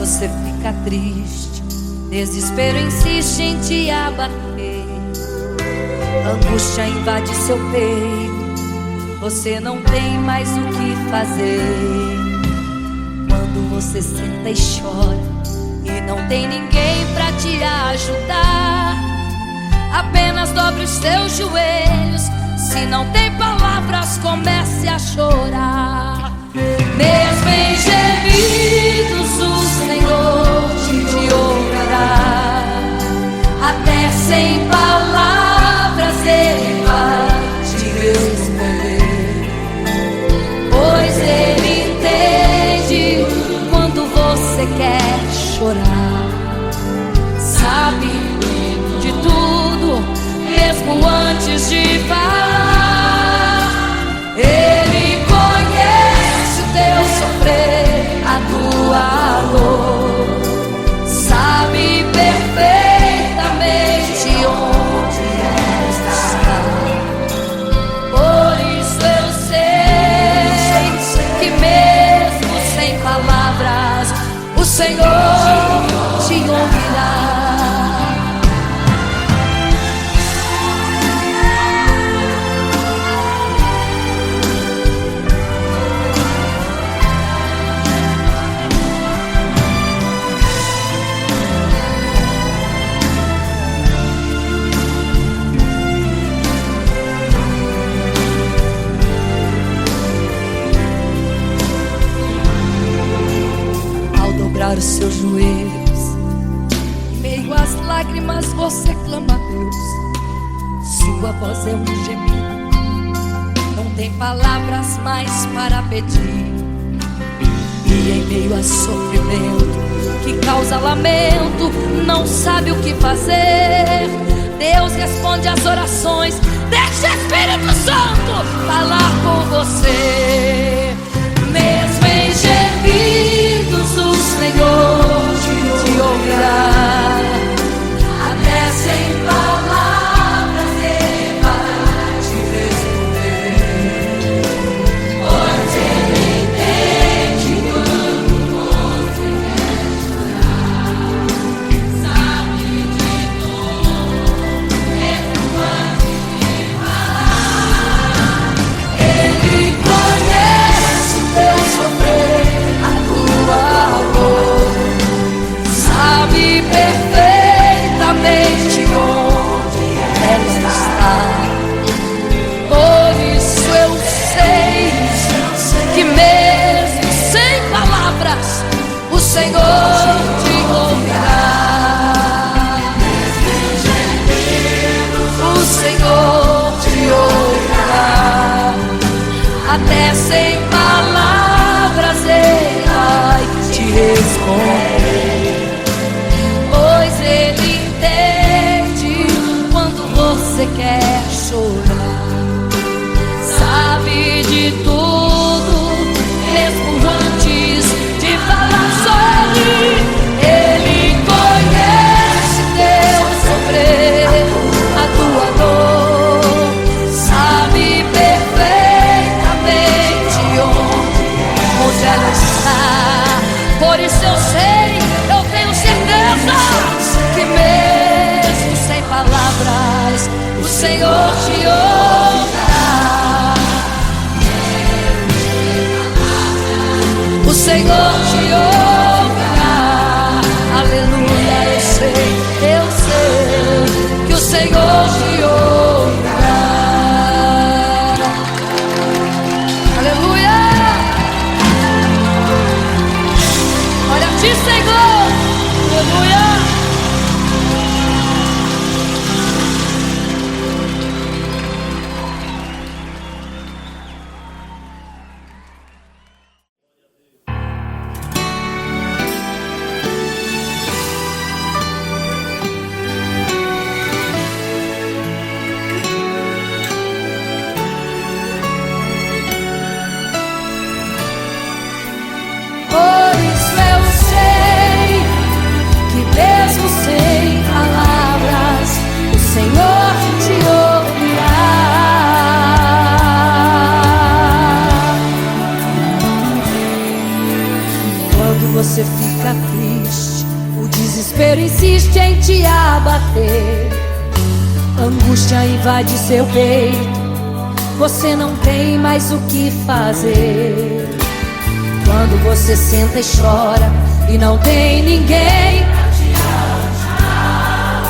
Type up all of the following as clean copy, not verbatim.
você fica triste, desespero insiste em te abater, angústia invade seu peito, você não tem mais o que fazer. Quando você senta e chora e não tem ninguém pra te ajudar, apenas dobre os seus joelhos. Se não tem palavras, comece a chorar. Mesmo em gemidos, o Senhor te ouvirá. Até sem palavras Ele vai te responder, pois Ele entende quando você quer chorar. Sabe de tudo, mesmo antes de falar. Ele conhece o teu sofrer, a tua dor, sabe perfeitamente onde está. Por isso eu sei que mesmo sem palavras o Senhor te ouvirá. Os seus joelhos, em meio às lágrimas você clama a Deus. Sua voz é um gemido, não tem palavras mais para pedir. E em meio a sofrimento que causa lamento, não sabe o que fazer. Deus responde às orações, deixa o Espírito Santo falar com você. Mesmo em gemidos o Senhor te ouvirá. Até sem palavras Ele vai te responder, pois Ele entende quando você quer chorar. Sabe de tudo, mesmo antes de falar. Ele conhece o teu sofrer, a tua dor, sabe perfeitamente onde ela está. Por isso eu sei que mesmo sem palavras o Senhor te ouvirá. O Senhor te ouvirá. Até sem palavras Ele vai te responder, pois Ele entende quando você quer chorar. Sabe de tudo, mesmo antes de falar sobre. Ele conhece teu sofrer, a tua dor, sabe perfeitamente onde ela está. Por isso eu sei, eu tenho certeza que mesmo sem palavras o Senhor te ouvirá. O Senhor te ouvirá. Aleluia, eu sei que o Senhor te ouvirá. Aleluia. Olha a ti, Senhor. Aleluia. fica triste, o desespero insiste em te abater. Angústia invade seu peito, você não tem mais o que fazer. Quando você senta e chora e não tem ninguém pra te ajudar,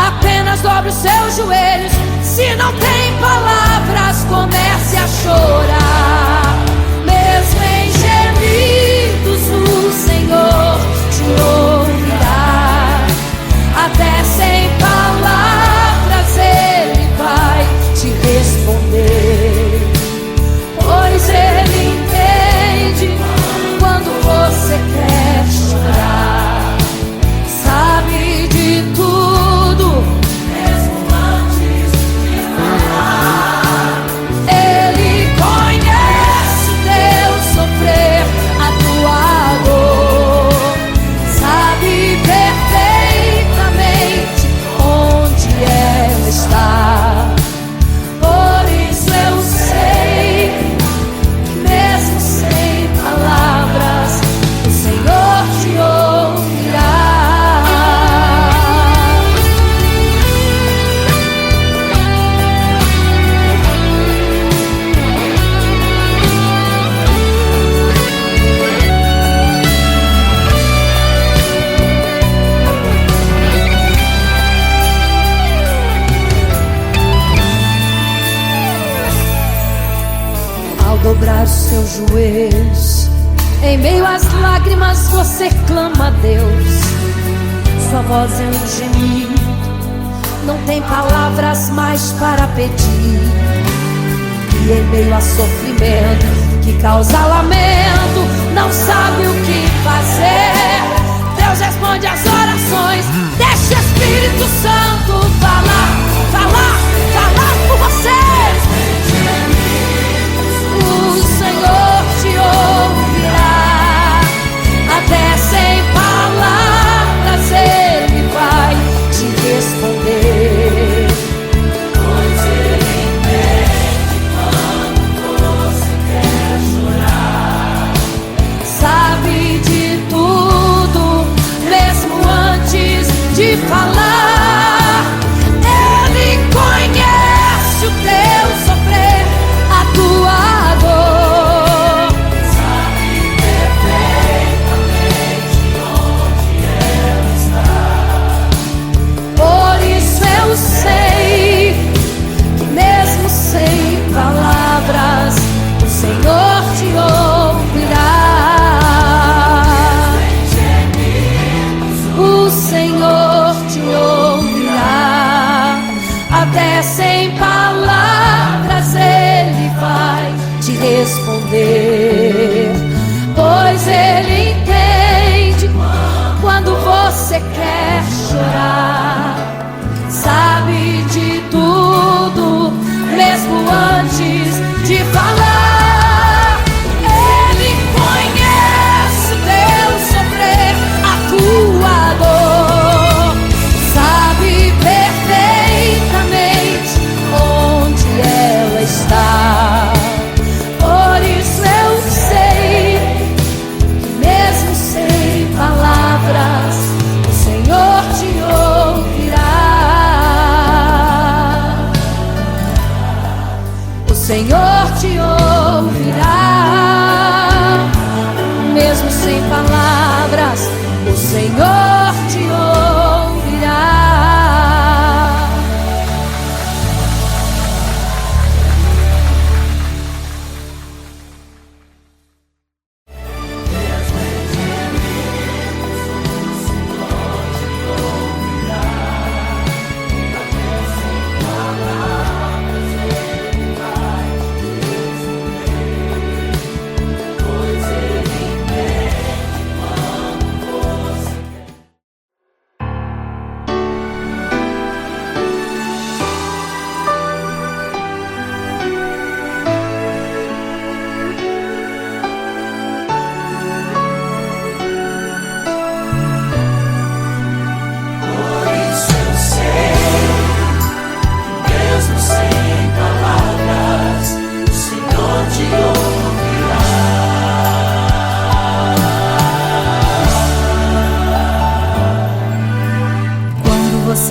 apenas dobre os seus joelhos. Se não tem palavras, comece a chorar. Mesmo em gemidos, o Senhor te ouvirá. Até sem palavras Ele vai te responder, pois Ele entende quando você quer chorar. Sabe de tudo, mesmo antes de falar. Ele conhece o teu sofrer, a tua dor. Sabe perfeitamente onde ela está. Por isso eu sei que mesmo sem palavras, o Senhor te ouvirá. Ao dobrar os seus joelhos, em meio às lágrimas você clama a Deus. Sua voz é um gemido, não tem palavras mais para pedir. E em meio a sofrimento que causa lamento, não sabe o que fazer. Deus responde às orações. Deixa o Espírito Santo falar, falar, falar por você. O Senhor te ouvirá. Até sem palavras Ele vai te responder, pois Ele entende quando você quer chorar. Sabe de tudo,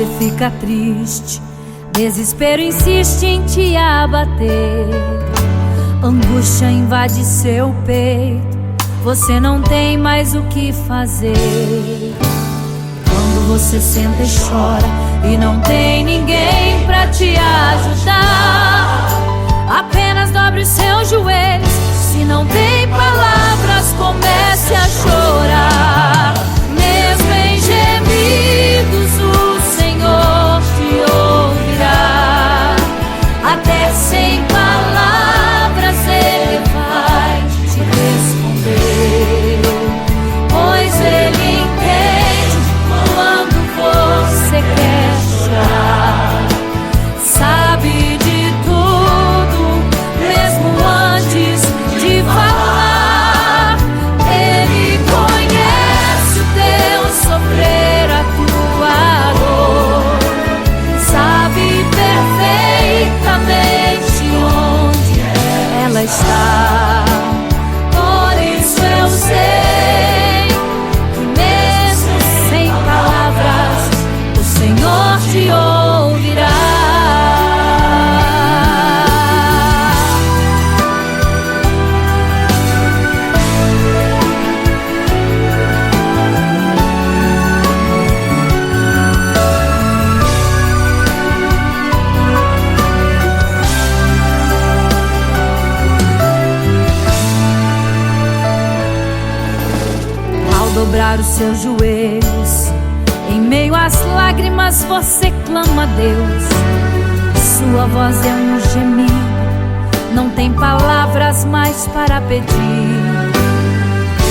você fica triste, desespero insiste em te abater, angústia invade seu peito, você não tem mais o que fazer. Quando você senta e chora e não tem ninguém pra te ajudar, apenas dobre os seus joelhos. Se não tem palavras, comece a chorar. Mesmo em gemidos, o Senhor te ouvirá. Até sem palavras Ele vai te responder, pois Ele entende quando você quer chorar. Sabe de tudo, mesmo antes de falar. Ele conhece o teu sofrer, a tua dor. Sabe perfeitamente onde ela está. Por isso eu sei que mesmo sem palavras o Senhor te ouvirá. Dobrar os seus joelhos, em meio às lágrimas você clama a Deus. Sua voz é um gemido, não tem palavras mais para pedir.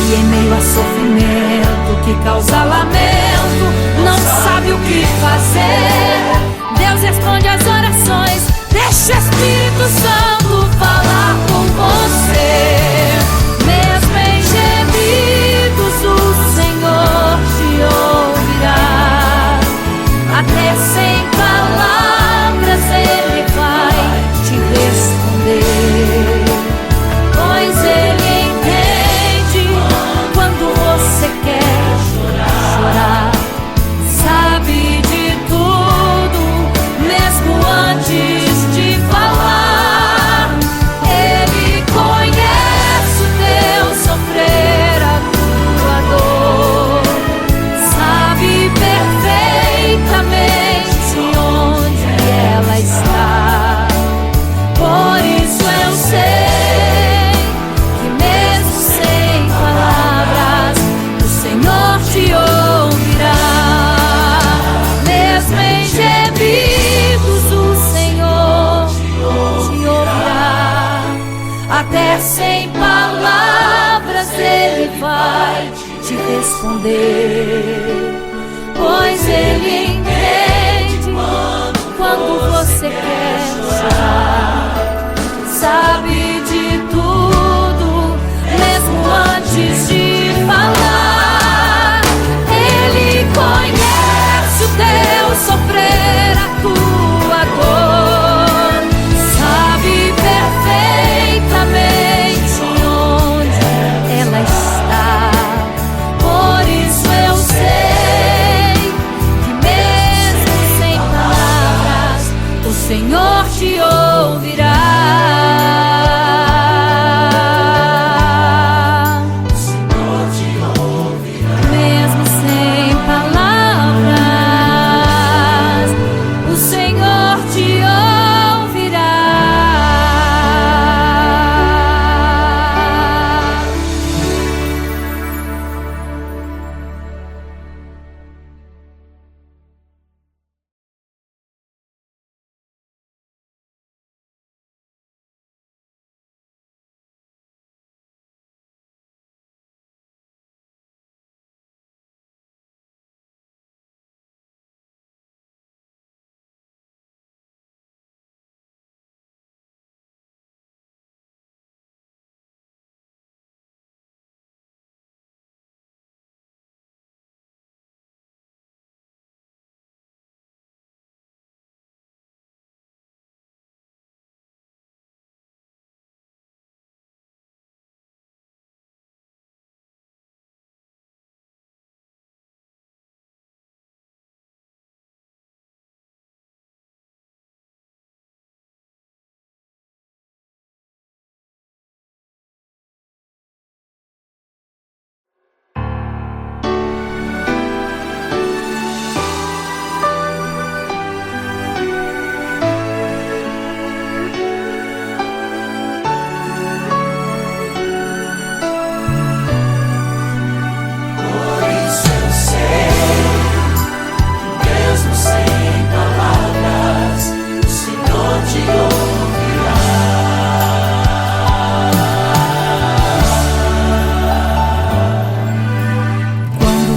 E em meio a sofrimento que causa lamento, não sabe o que fazer. Deus responde às orações, deixa o Espírito Santo falar com você. Mesmo em gemidos o Senhor te ouvirá. Até sem palavras Ele vai te responder, pois Ele entende quando você quer chorar. Sabe de tudo, mesmo antes de falar. Ele conhece o teu sofrer, a tua dor. Sabe perfeitamente onde ela está. Por isso eu sei que mesmo sem palavras o Senhor te ouvirá. Mesmo em gemidos o Senhor te ouvirá. Até sem palavras Ele vai te responder, pois Ele entende quando você quer chorar. Sabe de tudo, mesmo antes de falar. Ele conhece o teu sofrer, a tua dor. Sabe perfeitamente onde ela está. Por isso eu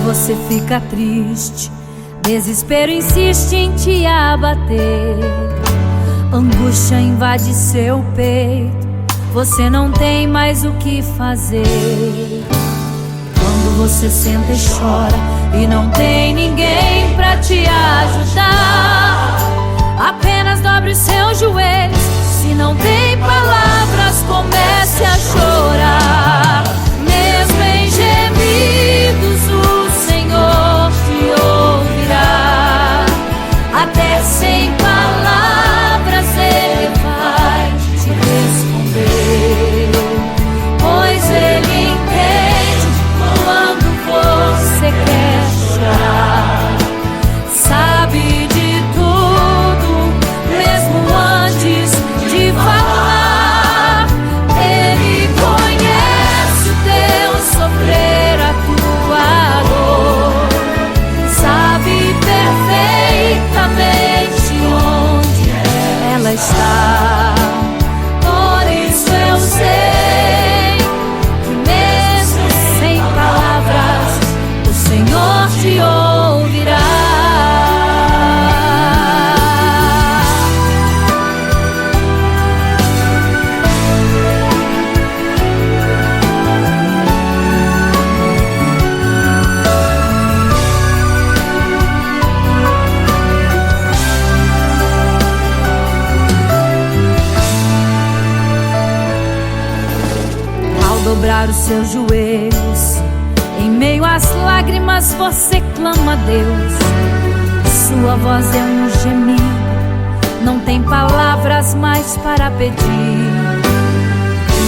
você fica triste, desespero insiste em te abater, angústia invade seu peito, você não tem mais o que fazer. Quando você senta e chora e não tem ninguém pra te ajudar, apenas dobre os seus joelhos. Se não tem palavras, comece a chorar. Mesmo em gemidos, o Senhor te ouvirá. Até sem palavras Ele vai te responder, pois Ele entende quando você quer chorar. Sabe de tudo, mesmo antes de falar. Ele conhece o teu sofrer, a tua dor. Sabe perfeitamente onde ela está. Por isso eu sei que mesmo sem palavras o Senhor te ouvirá. Ao dobrar os seus joelhos, em meio às lágrimas você clama a Deus. Sua voz é um gemido, não tem palavras mais para pedir.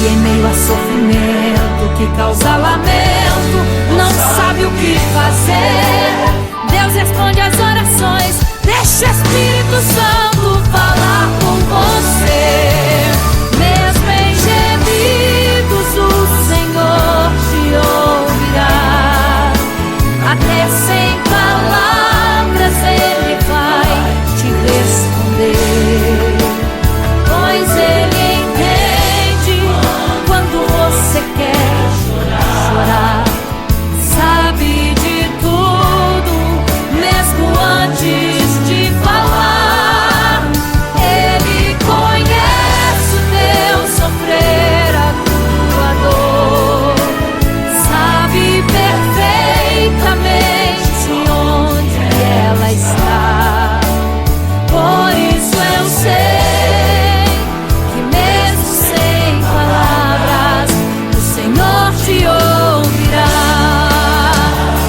E em meio a sofrimento que causa lamento, não sabe o que fazer. Deus responde às orações, deixa o Espírito Santo falar com você. Mesmo em gemidos o Senhor te ouvirá. Até sem palavras Ele vai te responder, pois Ele entende quando você quer chorar. Sabe de tudo, mesmo antes de falar. Ele conhece o teu sofrer, a tua dor. Sabe perfeitamente onde ela está. Por isso eu sei que mesmo sem palavras o Senhor te ouvirá.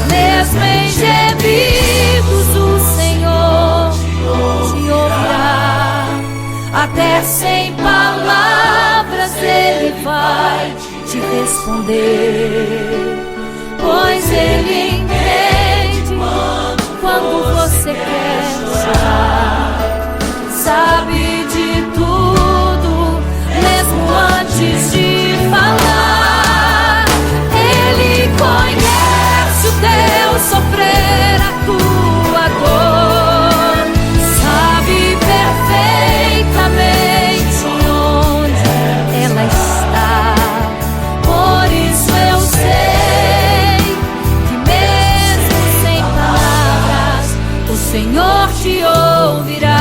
Mesmo em gemidos o Senhor te ouvirá. Até sem palavras Ele vai te responder, pois Ele entende quando você quer chorar. Sabe de tudo, mesmo antes de falar. Ele conhece o teu sofrer, a tua dor. Sabe perfeitamente onde ela está. Por isso eu sei que mesmo sem palavras o Senhor te ouvirá.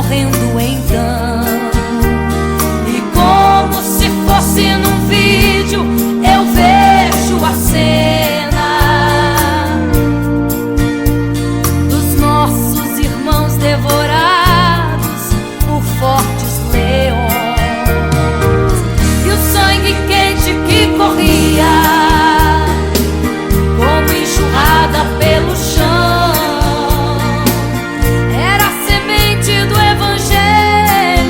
morrendo então. E como se fosse num vídeo, eu vejo a cena dos nossos irmãos devorados por fortes leões. E o sangue quente que corria como enxurrada pelo chão era a semente do Evangelho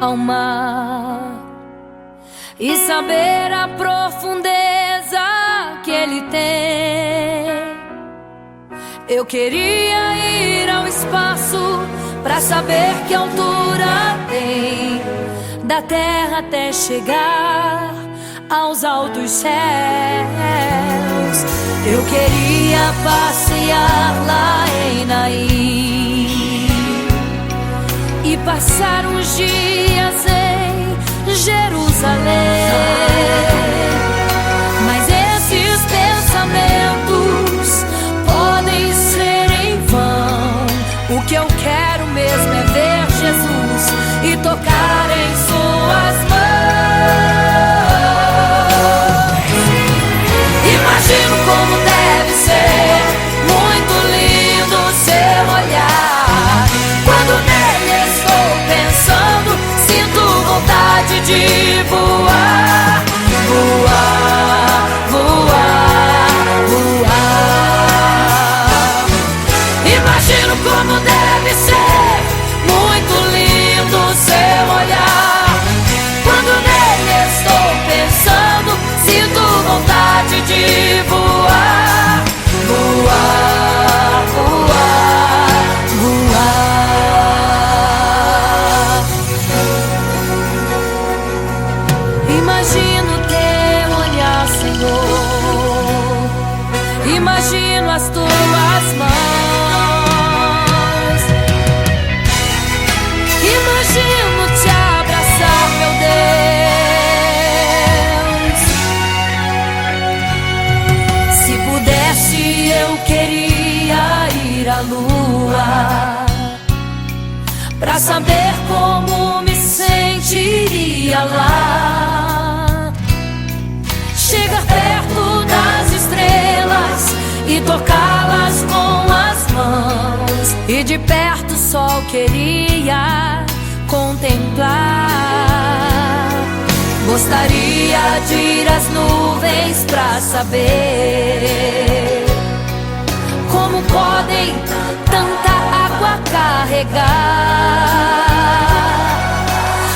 ao mar e saber a profundeza que ele tem. Eu queria ir ao espaço pra saber que altura tem, da terra até chegar aos altos céus. Eu queria passear lá em Naim e passar uns dias em Jerusalém. Mas esses pensamentos podem ser em vão. O que eu quero mesmo é ver Jesus e tocar em suas mãos. Imagino como deve ser muito lindo seu olhar. Quando nele estou pensando, sinto vontade de voar, voar, voar, voar. Imagino como deve ser muito lindo seu olhar. Quando nele estou pensando, sinto vontade de voar, voar, voar, voar. Imagino teu olhar, Senhor. Imagino as tuas mãos. Imagino te abraçar, meu Deus. Se pudesse, eu queria ir à lua pra saber como me sentiria lá. Chegar perto das estrelas e tocá-las com as mãos, e de perto só queria contemplar. Gostaria de ir às nuvens pra saber como podem tanta água carregar.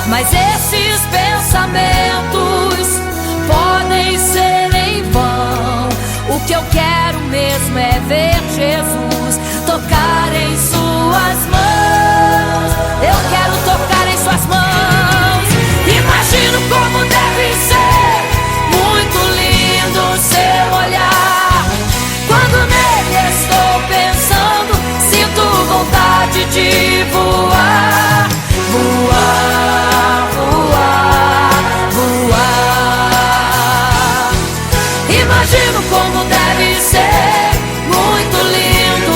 Mas esses pensamentos podem ser em vão. O que eu quero mesmo é ver Jesus, tocar em suas mãos. Eu quero tocar em suas mãos. Imagino como deve ser muito lindo seu olhar. Quando nele estou pensando, sinto vontade de voar, voar, voar, voar. Imagino como deve ser muito lindo o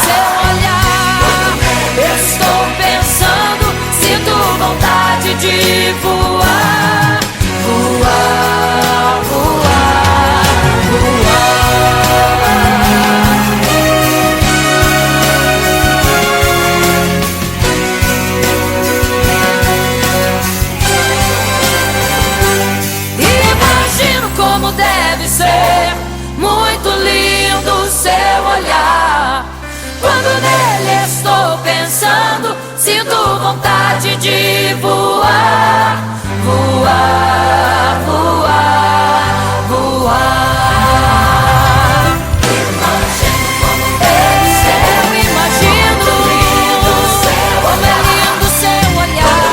seu olhar. Estou pensando, sinto vontade de voar, voar, voar, voar. Imagino como deve ser muito lindo o seu olhar. Quando nele estou pensando, sinto vontade de voar, voar, voar, voar. Imagino como deve ser, eu imagino como é lindo o seu olhar.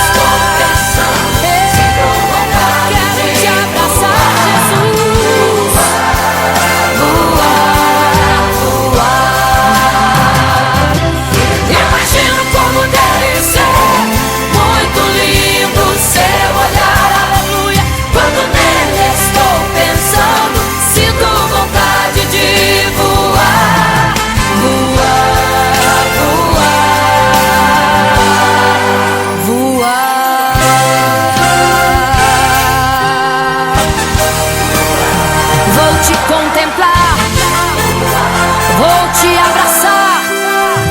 Estou pensando, sinto vontade de te abraçar, Jesus. Voar, voar. Imagino como deve ser muito lindo o seu olhar, aleluia. Quando nele estou pensando, sinto vontade de voar, voar, voar, voar. Vou te contemplar, vou te abraçar,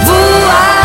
voar.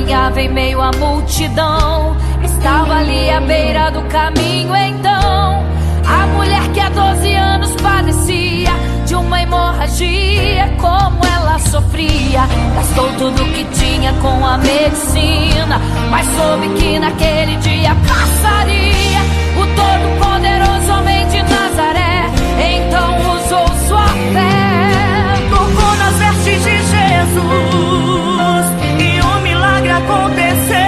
caminhava em meio à multidão. Estava ali à beira do caminho então a mulher que há 12 anos padecia de uma hemorragia. Como ela sofria, gastou tudo que tinha com a medicina, mas soube que naquele dia passaria o todo-poderoso homem de Nazaré. Então usou sua fé, tocou nas vestes de Jesus e um milagre aconteceu.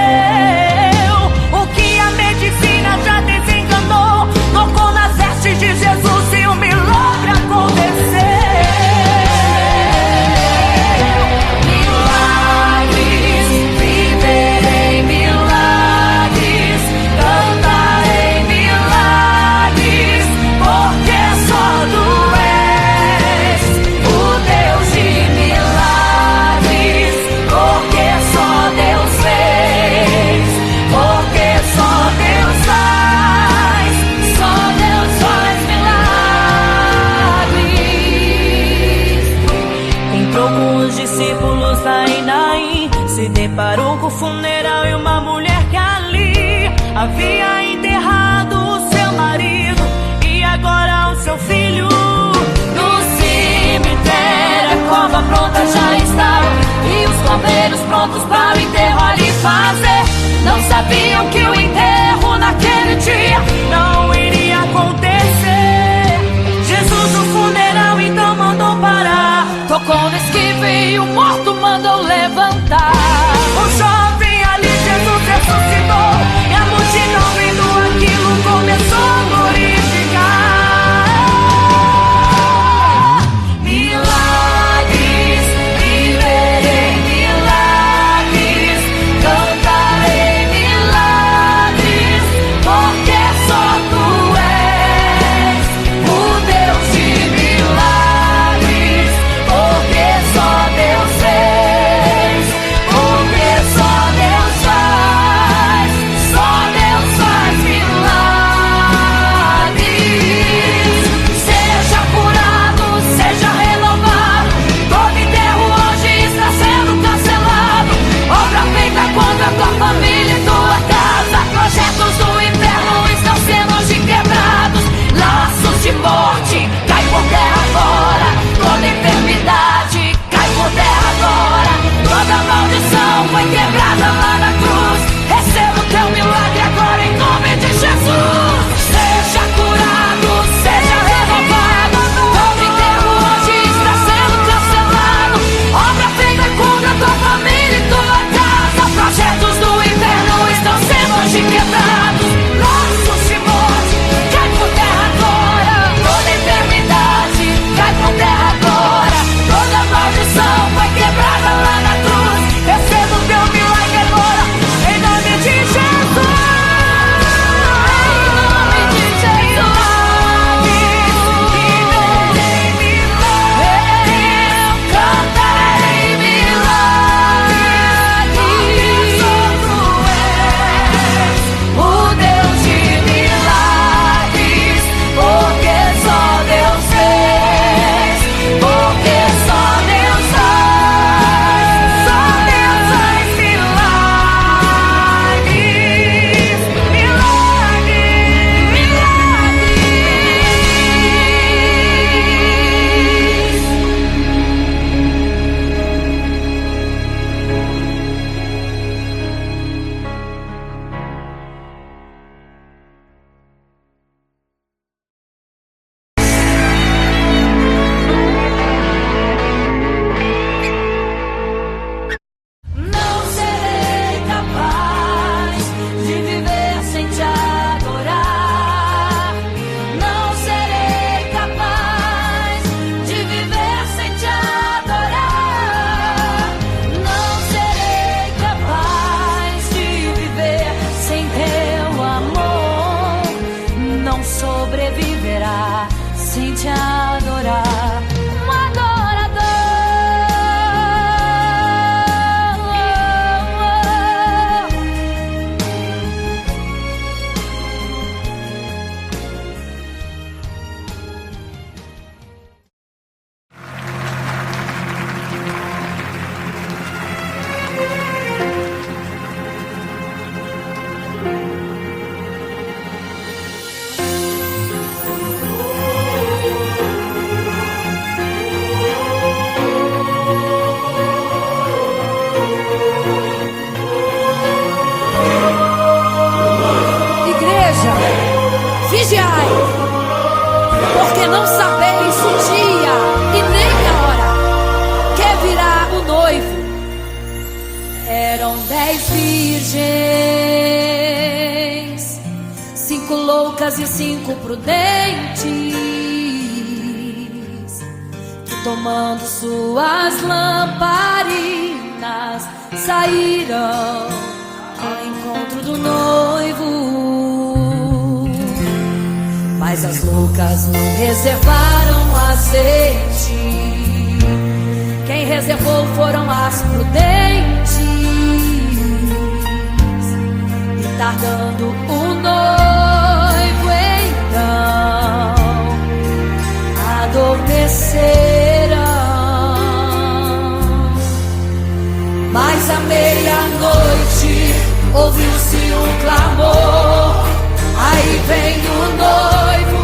O que a medicina já desenganou, tocou nas vestes de Jesus e um milagre aconteceu. Milagres, viver em milagres, cantar em milagres, porque só tu és o Deus de milagres, porque só Deus fez, porque só Deus faz, só Deus faz milagres. Entrou com os discípulos lá em Naim, se deparou com o funeral e uma mulher que ali havia enterrado o seu marido e agora o seu filho. No cemitério a cova pronta já estava e os coveiros prontos para o enterro ali fazer. Não sabiam que o enterro naquele dia não iria acontecer. Jesus no funeral então mandou parar, tocou no esquivo e o morto mandou levantar. o jovem ali Jesus ressuscitou e a multidão vendo aquilo começou a glorificar. Milagres, viver em milagres, virgens, 5 loucas e 5 prudentes, que tomando suas lamparinas saíram ao encontro do noivo. Mas as loucas não reservaram azeite, quem reservou foram as prudentes. E tardando o noivo então adormeceram. Mas à meia-noite ouviu-se um clamor: aí vem o noivo,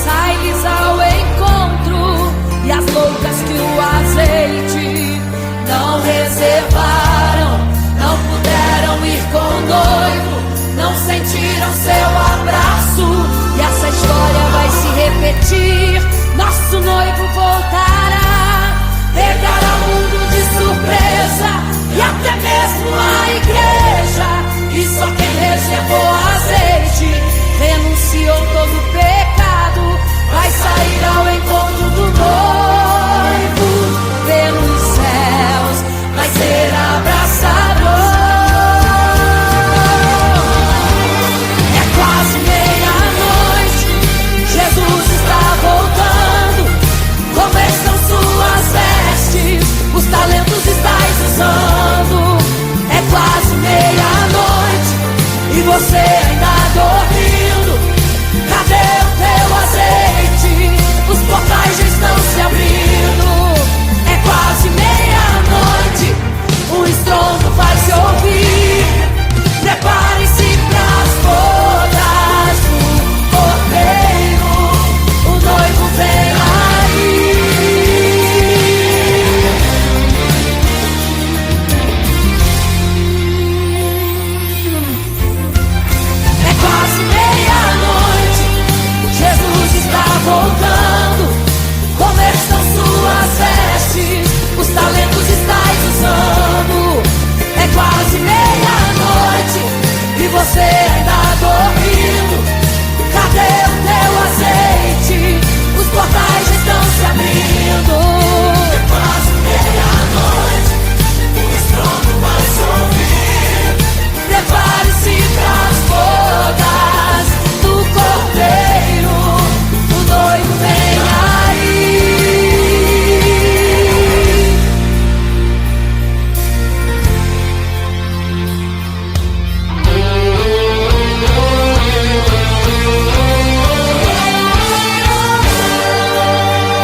sai-lhes ao encontro. E as loucas que o azeite não reservaram, não puderam ir com o noivo, não sentiram seu abraço. E essa história vai se repetir, nosso noivo voltará, pegará o mundo de surpresa e até mesmo a igreja. E só quem reservou azeite, renunciou todo o pecado, vai sair ao encontro do noivo pelos céus, vai ser abraçador. É quase meia-noite, Jesus está voltando. Como estão suas vestes? Os talentos estáis usando. É quase meia-noite e você ainda dormindo. Cadê o teu azeite? Os portais já estão se abrindo. É quase meia-noite, o estrondo vai se ouvir. Prepare-se pras bodas do cordeiro, o noivo vem aí. É quase meia-noite, Jesus está voltando. Como estão suas vestes? Os talentos estáis usando. É quase meia-noite e você ainda dormindo. Cadê o teu azeite? Os portais já estão se abrindo. É quase meia-noite, o estrondo vai se ouvir. Prepare-se pras bodas do cordeiro, o noivo vem aí.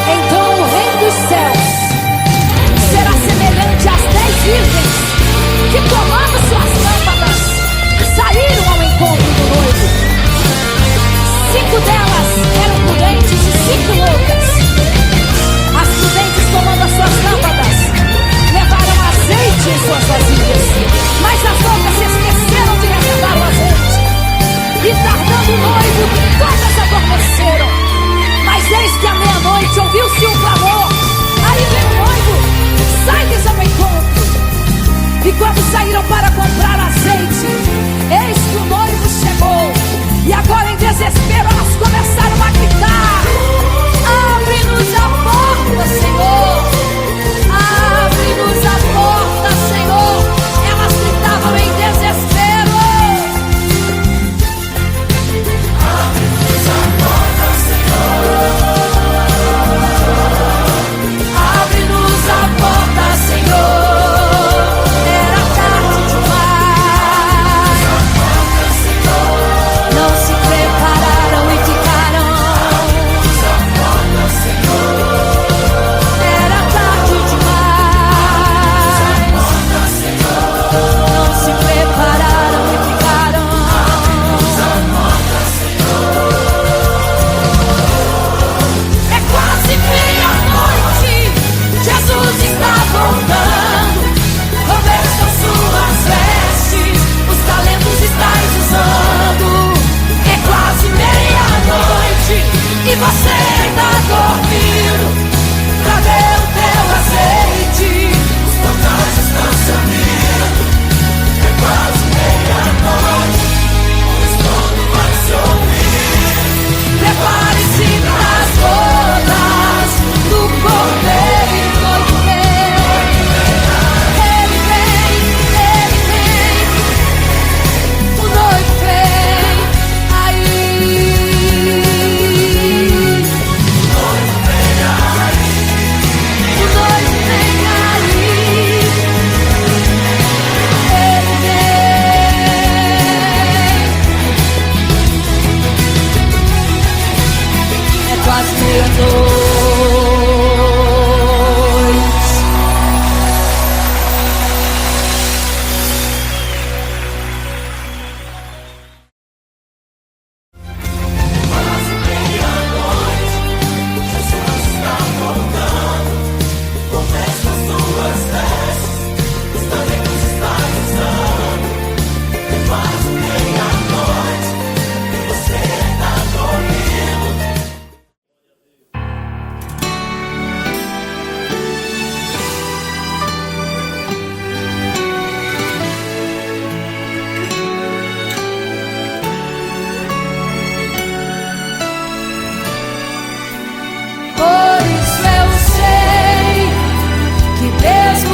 Então o reino dos céus será semelhante às 10 virgens que, tomando suas lâmpadas, saíram ao encontro do noivo. 5 delas eram prudentes e 5 loucas. As prudentes, tomando as suas lâmpadas, levaram azeite em suas vasilhas, mas as loucas se esqueceram de reservar o azeite. E tardando o noivo, todas adormeceram. Mas eis que à meia-noite ouviu-se um clamor: aí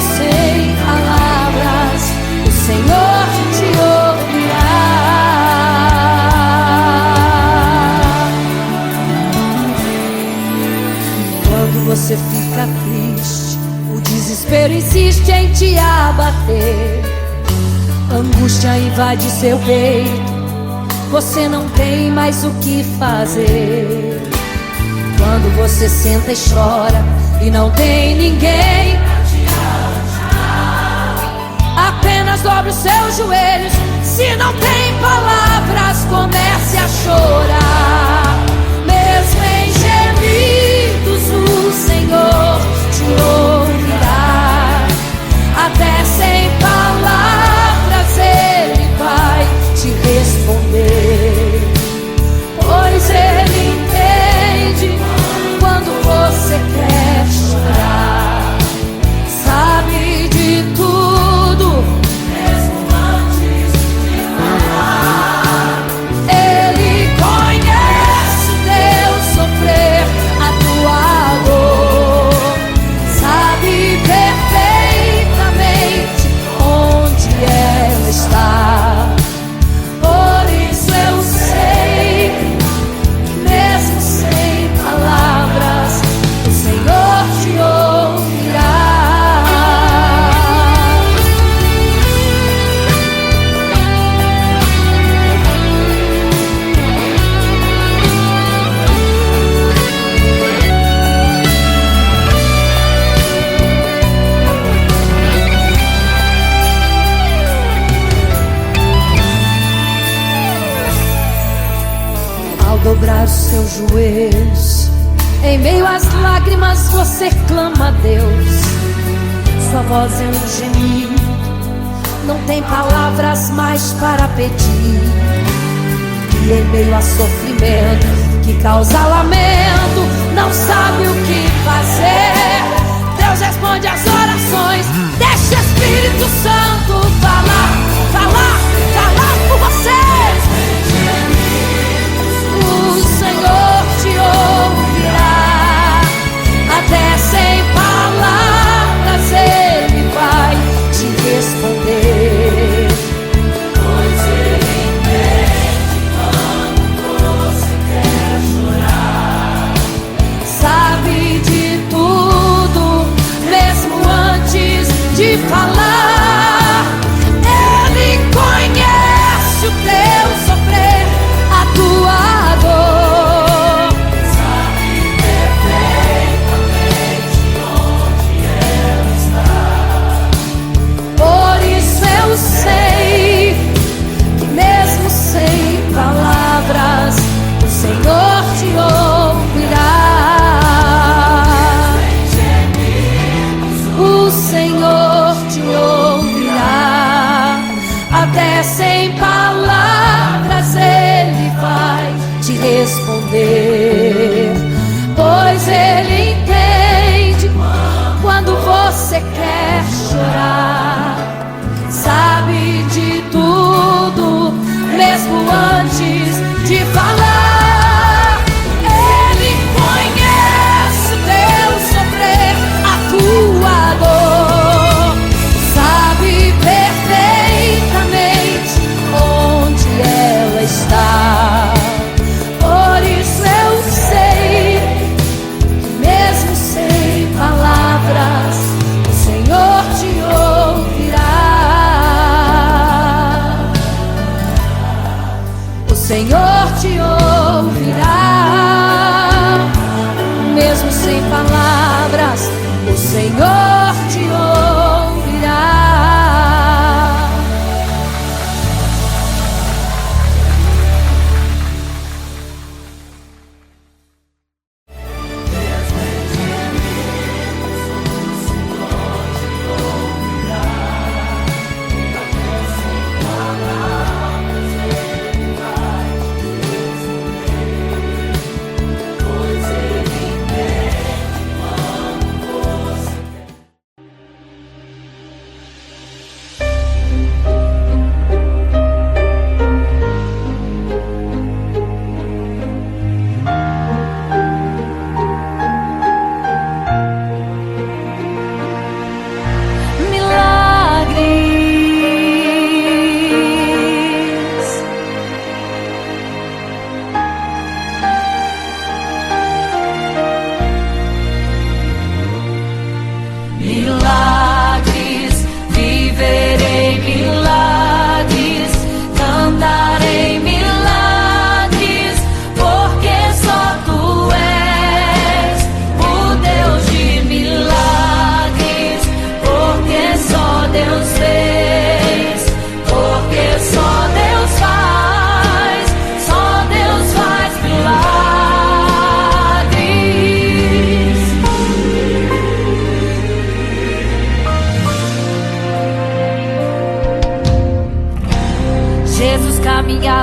sem palavras, o Senhor te ouvirá. Quando você fica triste, o desespero insiste em te abater, angústia invade seu peito, você não tem mais o que fazer. Quando você senta e chora e não tem ninguém pra te ajudar, apenas dobre os seus joelhos. Se não tem palavras, comece a chorar. Mesmo em gemidos, o Senhor te ouvirá. Até sem palavras Ele vai te responder, pois Ele entende quando você quer chorar. Sabe de tudo, mesmo antes de falar. Ele conhece o teu sofrer, a tua dor. Sabe perfeitamente onde ela está. Por isso eu sei que mesmo sem palavras, o Senhor te ouvirá. Ao dobrar os seus joelhos, em meio às lágrimas você clama a Deus. Sua voz é um gemido, não tem palavras mais para pedir. E em meio a sofrimento que causa lamento, não sabe o que fazer. Deus responde às orações, deixa o Espírito Santo falar, falar, falar por você. O Senhor te ouvirá. Até sem palavras Ele vai te responder, pois Ele entende quando você quer chorar. Sabe de tudo, mesmo antes de falar. Ele conhece o teu sofrer, a tua dor. Sabe perfeitamente onde ela está. Por isso eu sei que mesmo sem palavras, o Senhor te ouvirá. O Senhor te ouvirá. Até sem palavras Ele vai te responder, pois Ele entende quando você quer chorar. Sabe de tudo, mesmo antes de falar. Ele conhece o teu sofrer, a tua dor. Sabe perfeitamente onde ela está. Por isso eu sei que mesmo sem palavras, o Senhor te ouvirá. O Senhor te ouvirá. Mesmo sem palavras, o Senhor te ouvirá.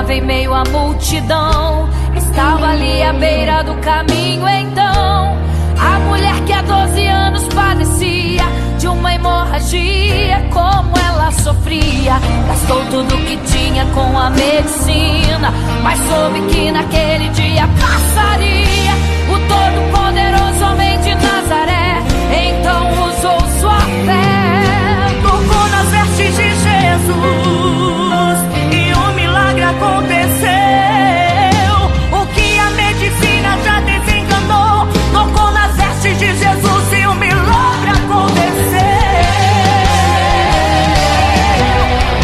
parava em meio à multidão. Estava ali à beira do caminho então a mulher que há 12 anos padecia de uma hemorragia. Como ela sofria, gastou tudo que tinha com a medicina, mas soube que naquele dia passaria. O todo-poderoso homem de Nazaré então usou sua fé, tocou nas vestes de Jesus e um milagre aconteceu. O que a medicina já desenganou, tocou nas vestes de Jesus e um milagre aconteceu.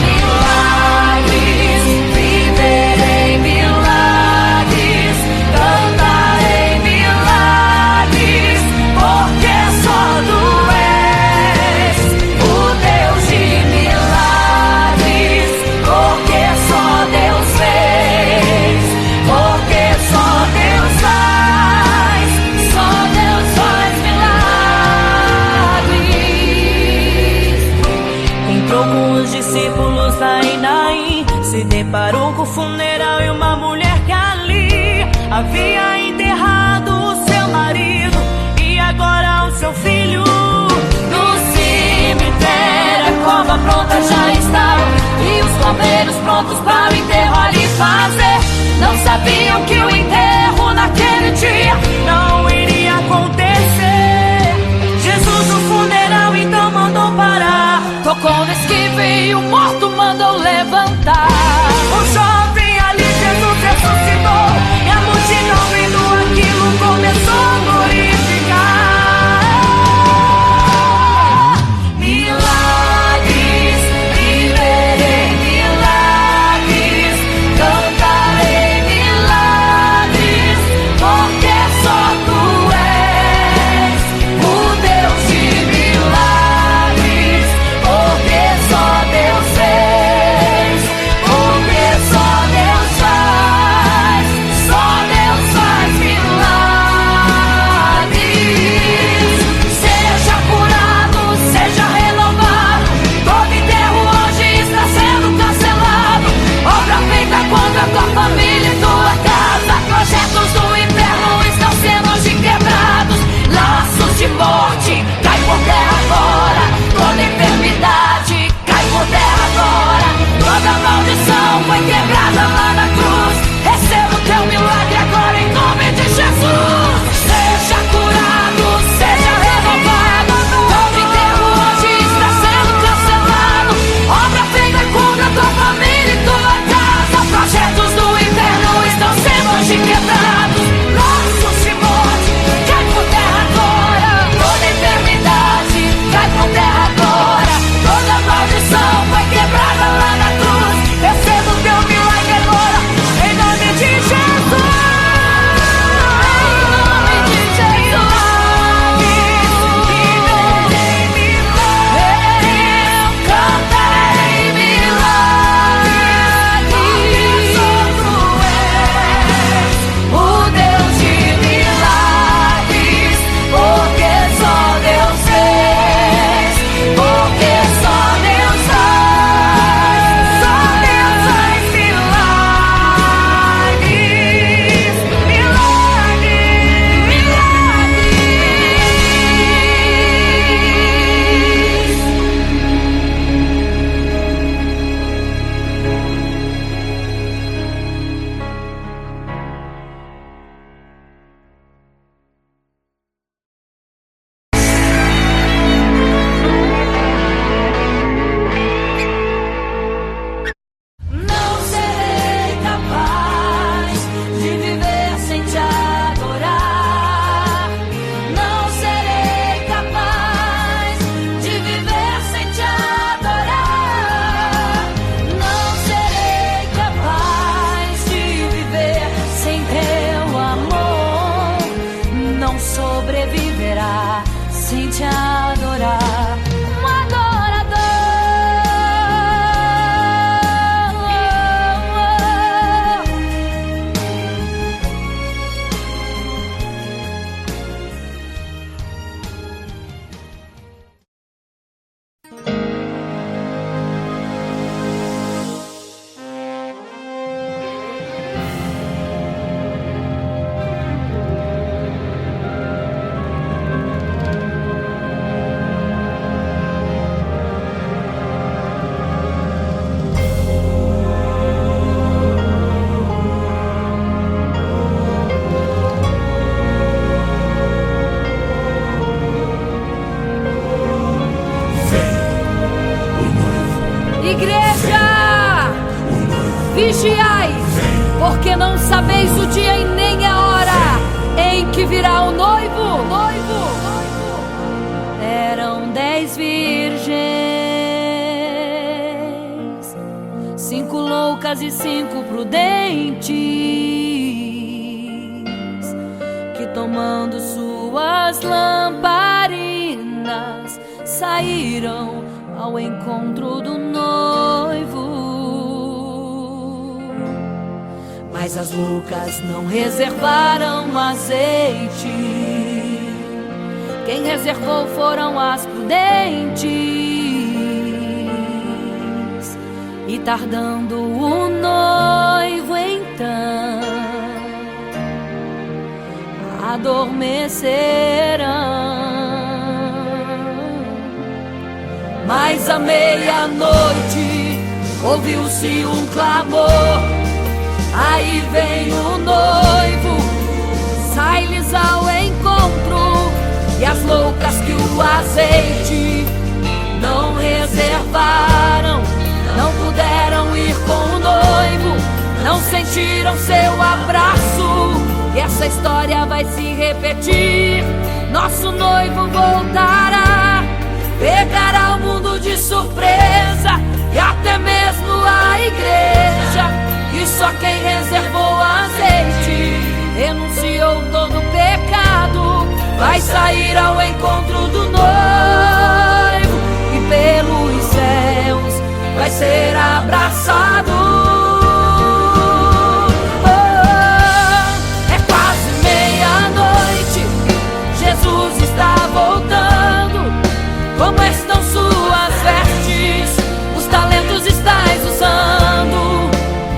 Milagres, viverei milagres, cantarei milagres, porque só tu és o Deus de milagres, porque só Deus fez, porque só Deus faz milagres. Entrou com os discípulos lá em Naim, se deparou com o funeral e uma mulher que ali havia enterrado o seu marido e agora o seu filho. No cemitério a cova pronta já estava e os coveiros prontos para o enterro ali fazer. Não sabiam que o enterro naquele dia não iria acontecer. Jesus no funeral então mandou parar, tocou no esquife e o morto mandou levantar. o jovem ali Jesus ressuscitou e a multidão vendo aquilo começou a glorificar. Milagres, viverei milagres, cantarei vigiai, porque não sabeis o dia e nem a hora em que virá o noivo. Eram 10 virgens, 5 loucas e 5 prudentes, que tomando suas lamparinas saíram ao encontro do noivo. Mas as loucas não reservaram azeite. Quem reservou foram as prudentes. E tardando o noivo então, adormecerão. Mas à meia-noite ouviu-se um clamor: aí vem o noivo, sai-lhes ao encontro. E as loucas que o azeite não reservaram, não puderam ir com o noivo, não sentiram seu abraço. E essa história vai se repetir. Nosso noivo voltará, pegará o mundo de surpresa, e até mesmo a igreja. E só quem reservou azeite, renunciou todo o pecado, vai sair ao encontro do noivo, e pelos céus vai ser abraçado. É quase meia-noite, Jesus está voltando. Como estão suas vestes? Os talentos estais usando.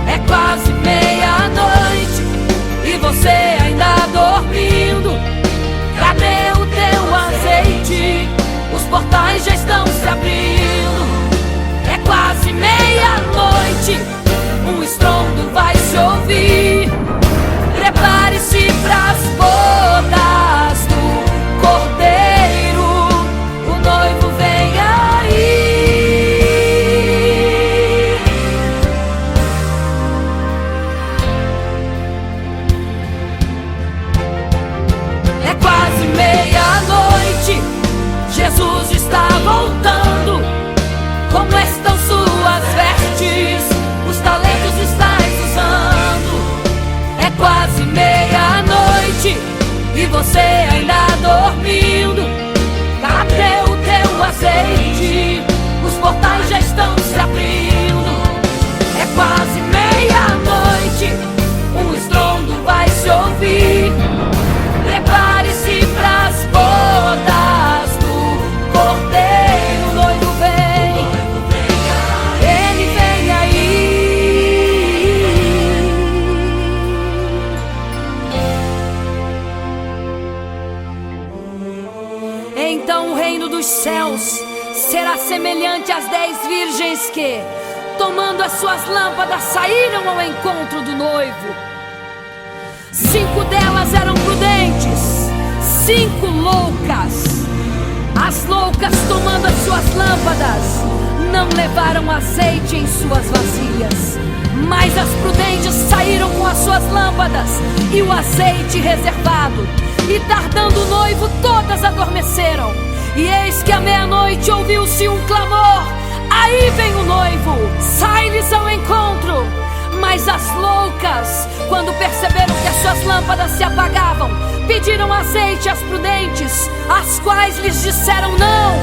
É quase meia-noite e você ainda dormindo. Cadê o teu azeite? Os portais já estão se abrindo. É quase meia-noite, um estrondo vai se ouvir. Prepare-se pras bodas do Cordeiro, o noivo vem aí. É quase meia-noite, Jesus está voltando. Como estão suas vestes? Os talentos estais usando. É quase meia-noite e você ainda dormindo. Cadê o teu azeite? Os portais já estão se abrindo. É quase meia-noite, um estrondo vai se ouvir. Prepare-se pras bodas do Cordeiro, o noivo vem, ele vem aí. Então o reino dos céus será semelhante às 10 virgens que, tomando as suas lâmpadas, saíram ao encontro do noivo. 5 delas eram prudentes, 5 loucas. As loucas, tomando as suas lâmpadas, não levaram azeite em suas vasilhas. Mas as prudentes saíram com as suas lâmpadas e o azeite reservado. E tardando o noivo, todas adormeceram. E eis que à meia-noite ouviu-se um clamor: aí vem o noivo, sai-lhes ao encontro. Mas as loucas, quando perceberam que as suas lâmpadas se apagavam, pediram azeite às prudentes, as quais lhes disseram: não,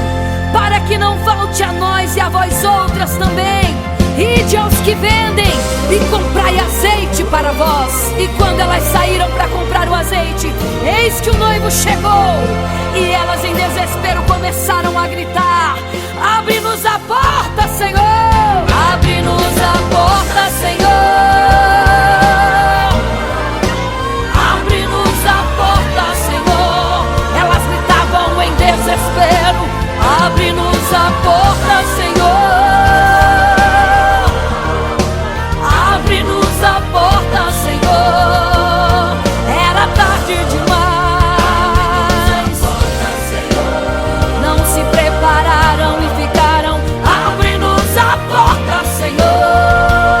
para que não falte a nós e a vós outras também. Ide aos que vendem e comprai azeite para vós. E quando elas saíram para comprar o azeite, eis que o noivo chegou. E elas em desespero começaram a gritar: abre-nos a porta, Senhor! Abre-nos a porta, Senhor! Abre-nos a porta, Senhor! Elas gritavam em desespero: abre-nos a porta, Senhor! Abre-nos a porta, Senhor! Era tarde demais. Não se prepararam e ficaram: abre-nos a porta, Senhor!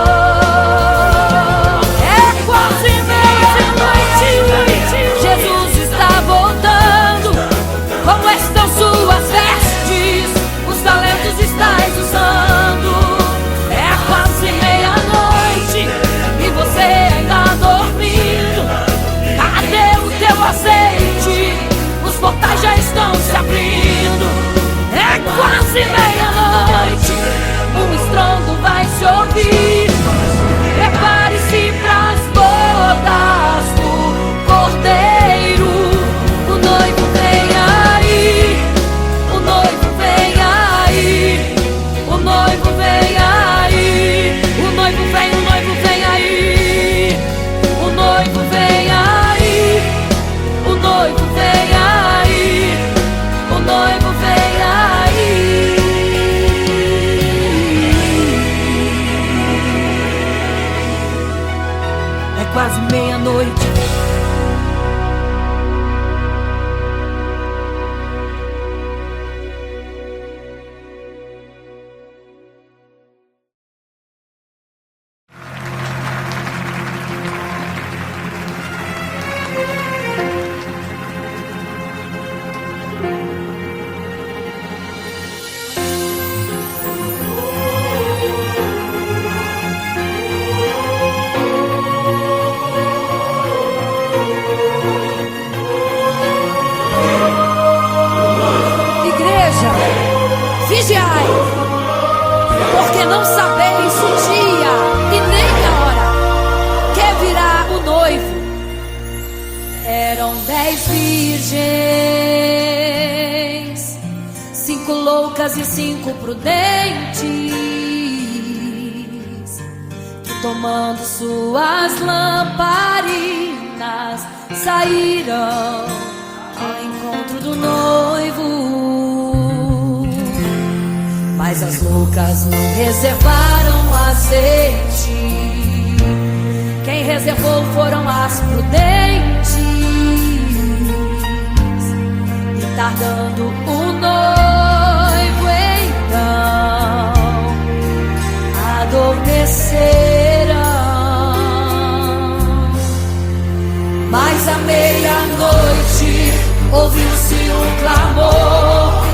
porque não sabeis o dia e nem a hora que virá o noivo. Eram 10 virgens, 5 loucas e 5 prudentes, que tomando suas lamparinas saíram ao encontro do noivo. Mas as loucas não reservaram azeite, quem reservou foram as prudentes. E tardando o noivo então adormeceram. Mas à meia-noite ouviu-se um clamor,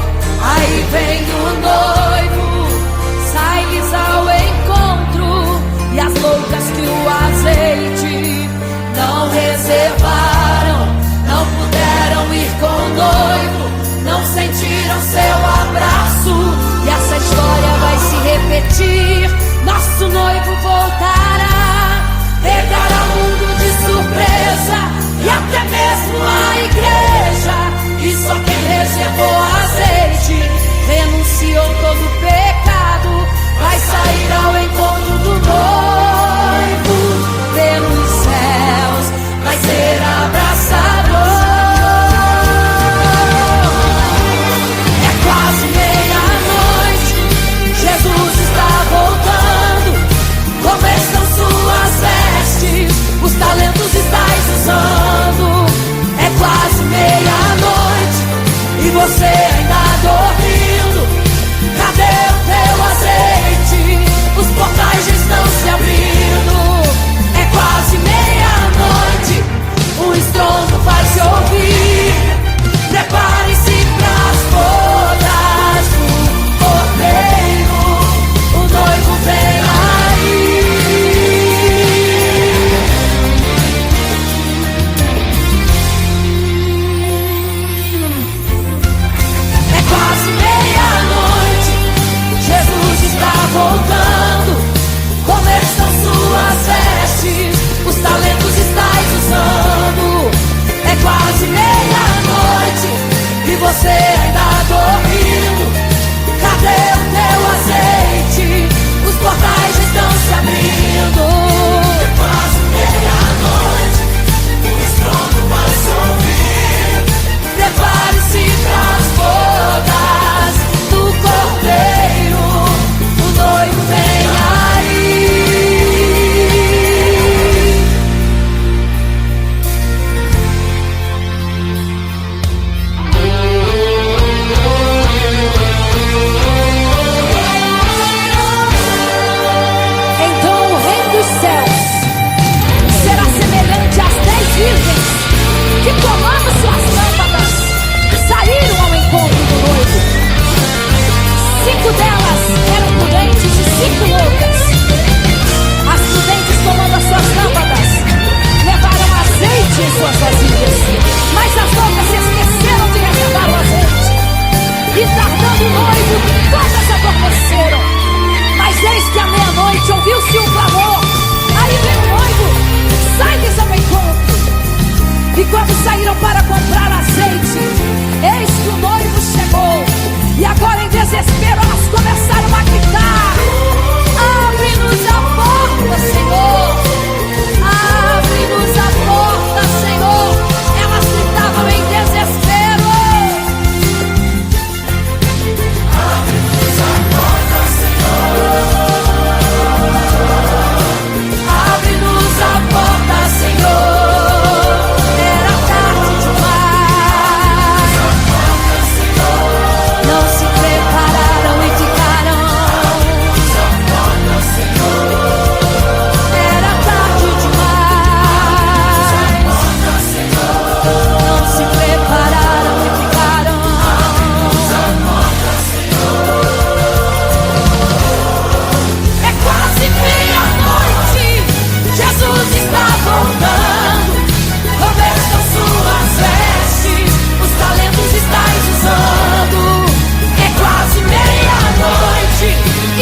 aí vem o noivo, sai-lhes ao encontro. E as loucas que o azeite não reservaram, não puderam ir com o noivo, não sentiram seu abraço. E essa história vai se repetir, nosso noivo voltará, pegará o mundo de surpresa e até mesmo a igreja. E só quem reservou azeite, renunciou todo o pecado, vai sair ao encontro do noivo. Pelos céus vai ser abraçador. É quase meia-noite, Jesus está voltando. Como estão suas vestes? Os talentos estáis usando. É quase meia-noite e você ainda dormindo. Cadê o teu azeite? Os portais já estão se abrindo. É quase meia-noite, um estrondo vai se ouvir. Prepare-se pras bodas do Cordeiro, o noivo vem aí. É quase meia-noite, Jesus está voltando. Como estão suas vestes? Os talentos estáis usando. É quase meia-noite e você ainda dormindo. Cadê o teu azeite? Os portais já estão se abrindo. É quase meia-noite, o estrondo vai se ouvir. Prepare-se pras bodas do Cordeiro, o noivo vem aí. Então o reino dos céus será semelhante às 10 virgens que, tomando suas lâmpadas, saíram ao encontro do noivo. 5 delas eram prudentes e 5 loucas. As prudentes, tomando as suas lâmpadas, levaram azeite em suas vasilhas, mas as loucas se esqueceram de reservar o azeite. E tardando o noivo, todas adormeceram. Mas eis que à meia-noite ouviu-se um clamor, aí vem o noivo, sai-lhes ao encontro. E quando saíram para comprar azeite, eis que o noivo chegou. E agora em desespero elas começaram a gritar: abre-nos a porta, Senhor! Abre-nos a porta, Senhor! Elas gritavam em desespero. Abre-nos a porta, Senhor! Abre-nos a porta, Senhor! Era tarde demais. Não se prepararam e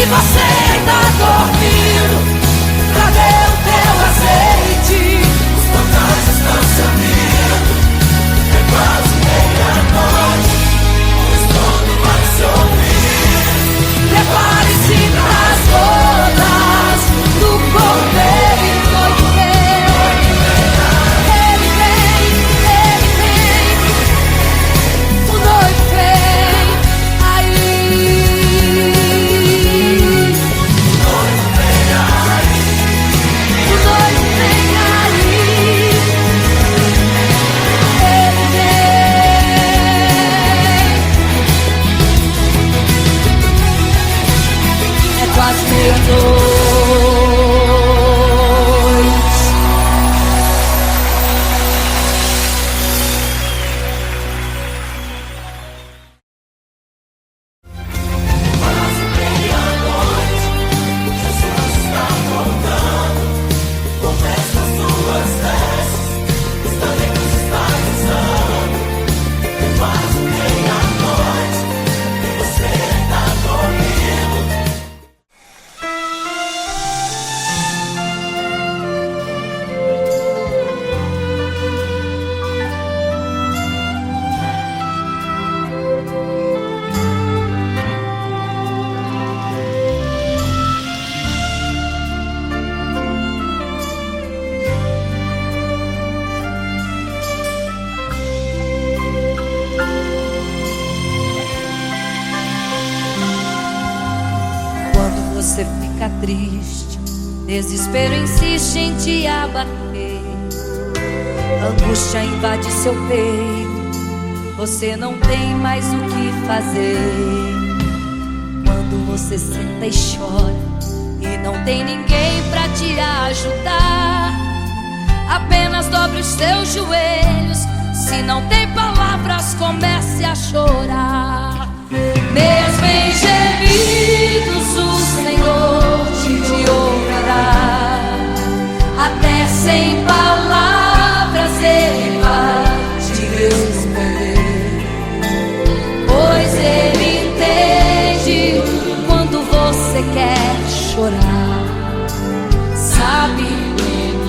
você ainda dormindo, traga o teu azeite. Os portais estão se abrindo, é quase meia-noite, o estrondo vai se ouvir. Prepare-se para as bodas do Cordeiro e o noivo vem. Ele vem, o noivo vem aí. O noivo vem aí. Ele vem. É quase meia-noite. Quando você fica triste, desespero insiste em te abater, angústia invade seu peito, você não tem mais o que fazer. Quando você senta e chora e não tem ninguém pra te ajudar, apenas dobre os seus joelhos. Se não tem palavras, comece a chorar. Mesmo em gemidos, o Senhor te ouvirá. Até sem palavras Ele vai te responder, pois Ele entende quando você quer chorar. Sabe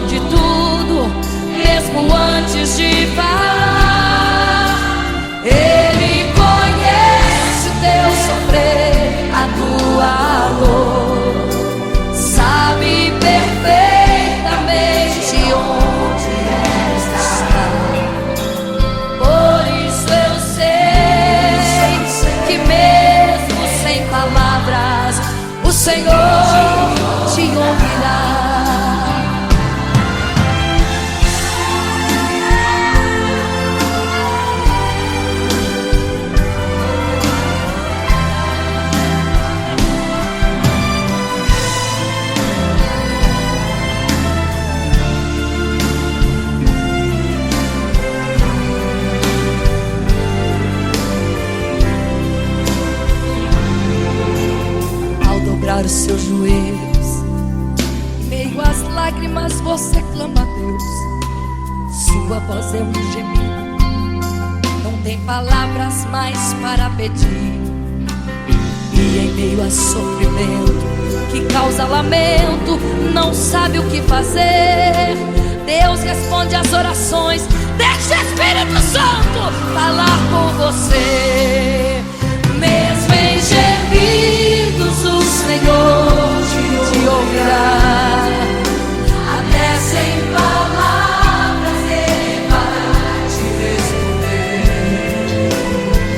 de tudo, mesmo antes de falar. Ele conhece o teu sofrer, a tua dor. Sabe perfeitamente onde está. Por isso eu sei que mesmo sem palavras, o Senhor te ouvirá. Os seus joelhos, em meio às lágrimas você clama a Deus. Sua voz é um gemido, não tem palavras mais para pedir. E em meio a sofrimento que causa lamento, não sabe o que fazer. Deus responde às orações, deixa o Espírito Santo falar com você. Mesmo em gemidos, o Senhor te ouvirá. Até sem palavras Ele vai te responder,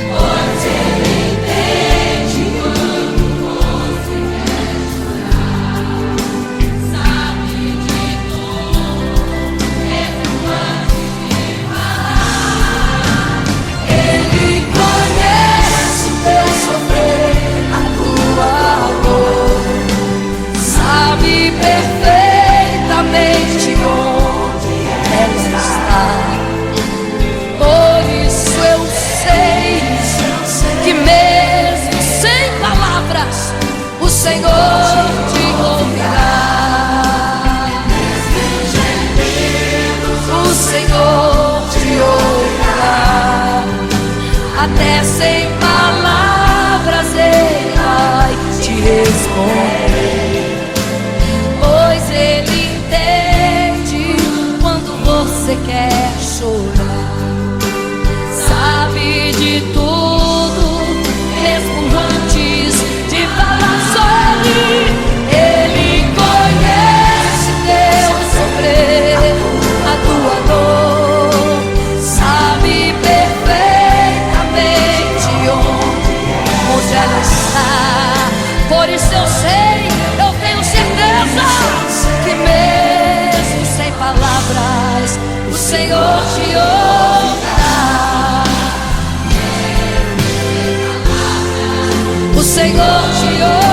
pois Ele entende quando você quer chorar. Sabe de tudo, mesmo antes de falar. Ele conhece o teu sofrer, a tua dor. Sabe perfeitamente onde ela está. Por isso eu sei que mesmo sem palavras, o Senhor te ouvirá. O Senhor te ouvirá. Até sem palavras Ele vai te responder, pois Ele entende quando você quer chorar. Sabe de tudo, mesmo antes de falar sobre. Ele conhece teu sofrer, a tua dor, sabe perfeitamente onde ela está. Por isso eu sei, eu tenho certeza que mesmo sem palavras o Senhor te ouvirá. O Senhor te ouvirá.